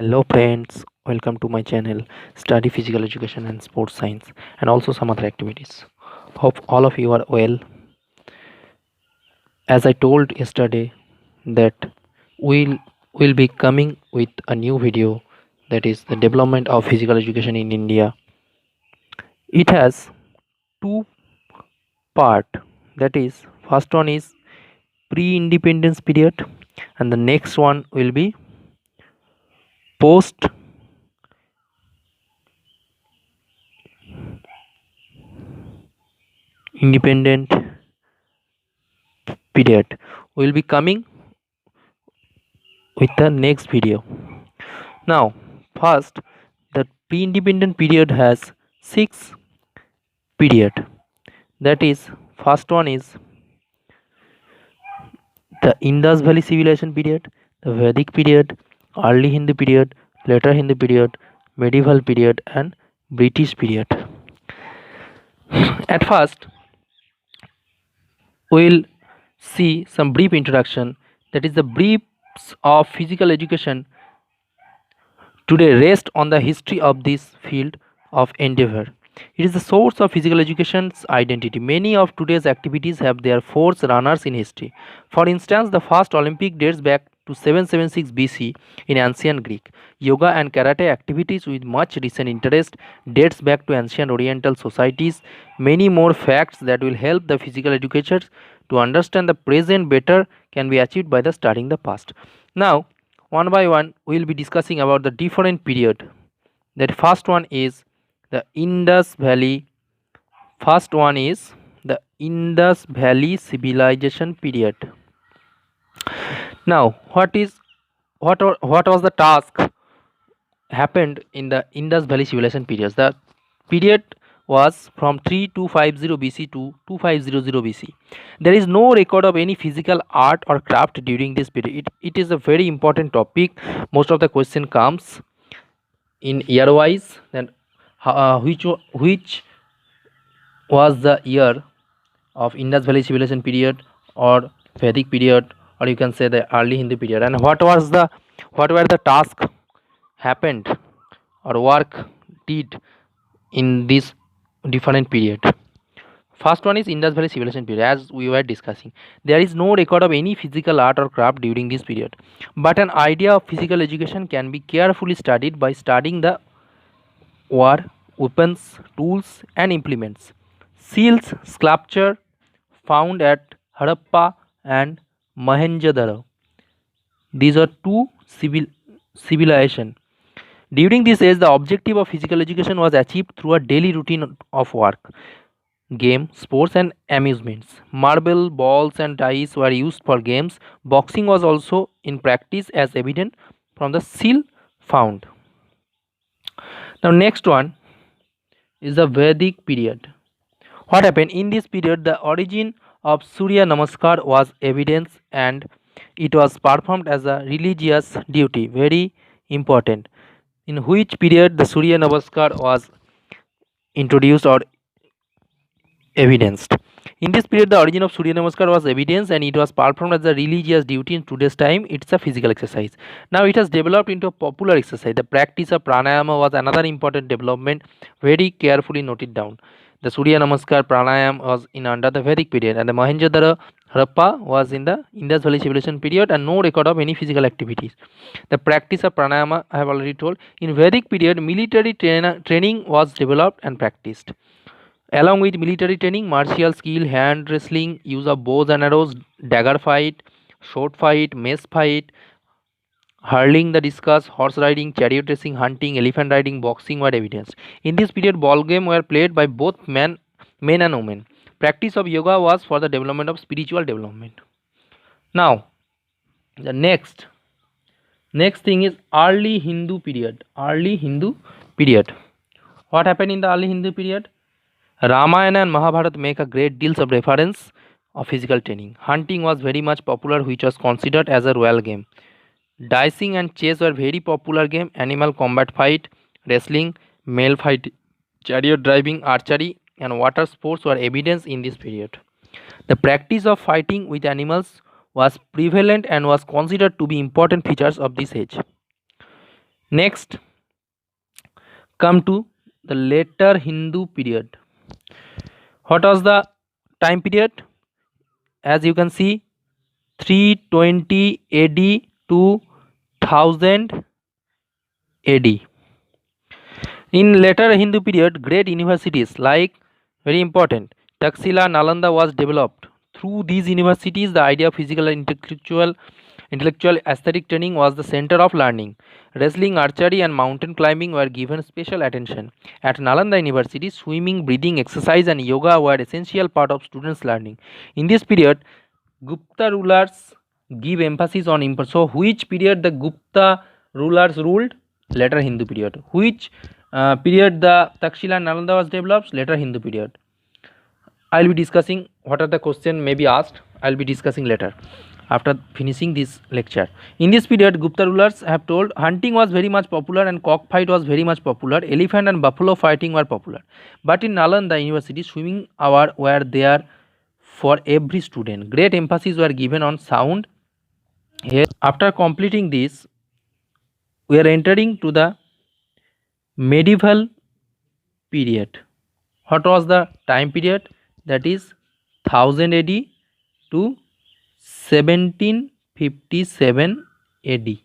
Hello friends, welcome to my channel Study Physical Education and Sports Science and also some other activities. Hope all of you are well. As I told yesterday that we'll will be coming with a new video, that is the development of physical education in India. It has two part, that is first one is pre-independence period and the next one will be post independent period. We'll be coming with the next video. Now, first, the pre-independent period has six period. That is, first one is the Indus Valley Civilization period, the Vedic period, early Hindu period, later Hindu period, medieval period, and British period. At first, we'll see some brief introduction. That is the briefs of physical education today rest on the history of this field of endeavor. It is the source of physical education's identity. Many of today's activities have their forerunners in history. For instance, the first Olympic dates back to 776 BC in ancient Greek. Yoga and karate activities with much recent interest dates back to ancient Oriental societies. Many more facts that will help the physical educators to understand the present better can be achieved by the studying the past. Now, one by one we will be discussing about the different period. That first one is the Indus Valley. First one is the Indus Valley civilization period. Now, what was the task happened in the Indus Valley civilization period? The period was from 3250 BC to 2500 BC. There is no record of any physical art or craft during this period. It is a very important topic. Most of the question comes in year wise. Then which was the year of Indus Valley civilization period or Vedic period, or you can say the early Hindu period, and what were the task happened or work did in this different period. First one is Indus Valley civilization period. As we were discussing, there is no record of any physical art or craft during this period, but an idea of physical education can be carefully studied by studying the war, weapons, tools, and implements. Seals, sculpture found at Harappa and Mohenjo-daro. These are two civilizations. During this age, the objective of physical education was achieved through a daily routine of work, game, sports, and amusements. Marble, balls, and dice were used for games. Boxing was also in practice, as evident from the seal found. Now, next one is the Vedic period. What happened in this period? The origin of Surya Namaskar was evidence, and it was performed as a religious duty. Very important. In which period the Surya Namaskar was introduced or evidenced? In this period, the origin of Surya Namaskar was evidence, and it was performed as a religious duty. In today's time, it's a physical exercise. Now, it has developed into a popular exercise. The practice of pranayama was another important development. Very carefully noted down. The Surya Namaskar pranayam was in under the Vedic period, and the Mohenjo-daro Harappa was in the Indus Valley civilization period, and no record of any physical activities. The practice of pranayama I have already told. In Vedic period, military training was developed and practiced. Along with military training, martial skill, hand wrestling, use of bows and arrows, dagger fight, sword fight, mace fight, hurling the discus, horse riding, chariot racing, hunting, elephant riding, boxing were evidenced. In this period, ball games were played by both men and women. Practice of yoga was for the development of spiritual development. Now, the next thing is early Hindu period. Early Hindu period. What happened in the early Hindu period? Ramayana and Mahabharata make a great deals of reference of physical training. Hunting was very much popular, which was considered as a royal game. Dicing and chess were very popular game. Animal combat fight, wrestling, male fight, chariot driving, archery, and water sports were evidence in this period. The practice of fighting with animals was prevalent and was considered to be important features of this age. Next, come to the later Hindu period. What was the time period? As you can see, 320 AD to 1000 AD. In later Hindu period, great universities like, very important, Taxila, Nalanda was developed. Through these universities, the idea of physical and intellectual aesthetic training was the center of learning. Wrestling, archery, and mountain climbing were given special attention. At Nalanda University, swimming, breathing, exercise, and yoga were essential part of students' learning. In this period, Gupta rulers give emphasis on so which period the Gupta rulers ruled? Later Hindu period. Which period the Takshila and Nalanda was developed? Later Hindu period. I will be discussing what are the question may be asked. I will be discussing later after finishing this lecture. In this period, Gupta rulers have told hunting was very much popular and cockfight was very much popular. Elephant and buffalo fighting were popular. But in Nalanda University, swimming hours were there for every student. Great emphasis were given on sound. Here, after completing this, we are entering to the medieval period. What was the time period? That is 1000 AD to 1757 AD.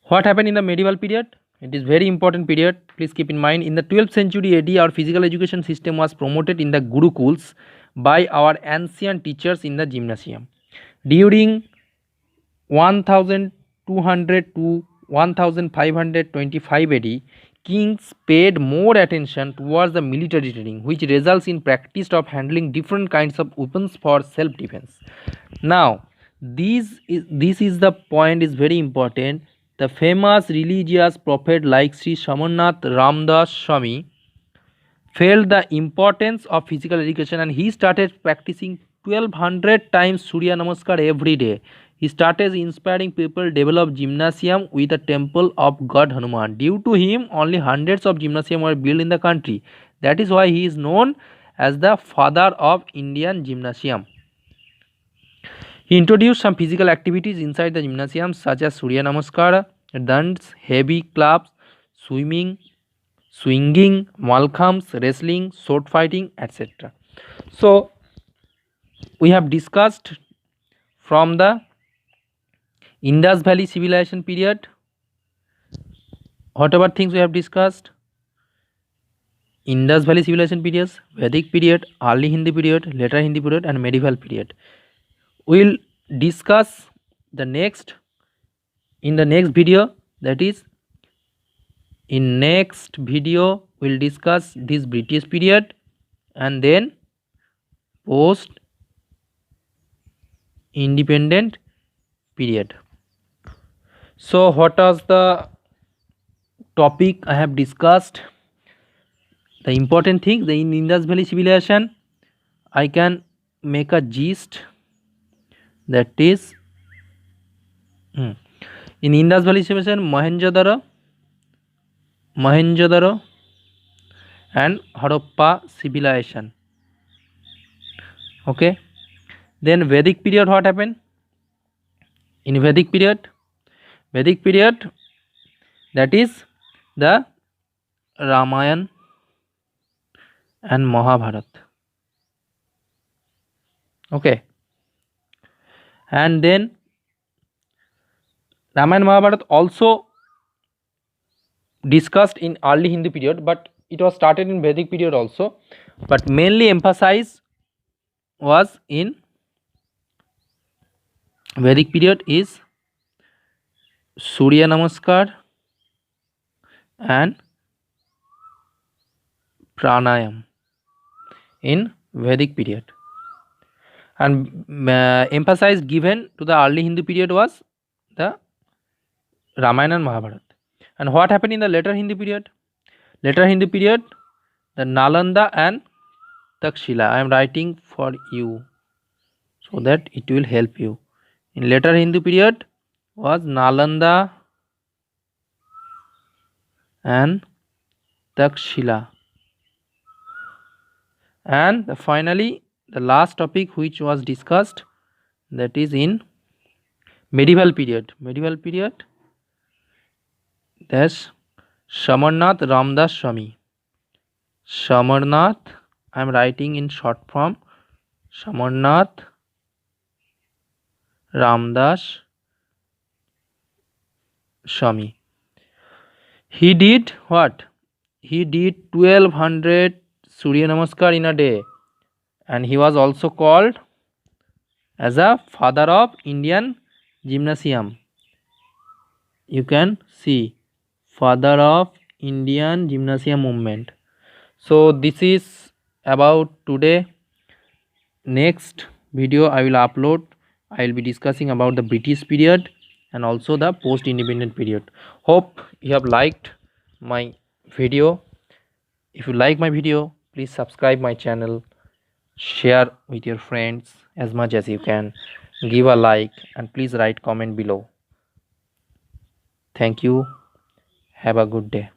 What happened in the medieval period? It is very important period. Please keep in mind, in the 12th century AD, our physical education system was promoted in the Gurukuls by our ancient teachers in the gymnasium. During 1200 to 1525 AD, kings paid more attention towards the military training, which results in practice of handling different kinds of weapons for self-defense. Now, this is the point is very important. The famous religious prophet like Sri Samarnath Ramdas Swami felt the importance of physical education and he started practicing 1200 times Surya Namaskar every day. He started inspiring people develop gymnasium with a temple of God Hanuman. Due to him, only hundreds of gymnasium were built in the country. That is why he is known as the father of Indian gymnasium. He introduced some physical activities inside the gymnasium such as Surya Namaskar, dance, heavy clubs, swimming, swinging, malkhambs, wrestling, sword fighting, etc. So, we have discussed from the Indus Valley civilization period, whatever things we have discussed, Indus Valley civilization periods, Vedic period, early Hindi period, later Hindi period, and medieval period. We will discuss the next in the next video, that is in next video we will discuss this British period and then post independent period. So what was the topic I have discussed? The important thing, the in Indus Valley civilization, I can make a gist, that is in Indus Valley civilization, Mohenjo-daro and Harappa civilization. Okay. Then Vedic period, what happened? In Vedic period, that is the Ramayana and Mahabharata. Okay. And then Ramayana Mahabharata also discussed in early Hindu period, but it was started in Vedic period also, but mainly emphasized was in Vedic period is Surya Namaskar and Pranayam in Vedic period, and emphasis given to the early Hindu period was the Ramayana and Mahabharata. And what happened in the later Hindu period? Later Hindu period, the Nalanda and Takshila. I am writing for you so that it will help you. In later Hindu period was Nalanda and Takshila. And finally, the last topic which was discussed, that is in Medieval period. Medieval period. That's Shamarnath Ramdas Swami. Shamarnath. I am writing in short form. Shamarnath Ramdas Swami. He did what? He did 1200 Surya Namaskar in a day, and he was also called as a father of Indian gymnasium. You can see father of Indian gymnasium movement. So this is about today. Next video I will upload. I will be discussing about the British period and also the post independent period. Hope you have liked my video. If you like my video, please subscribe my channel, share with your friends as much as you can, give a like, and please write comment below. Thank you. Have a good day.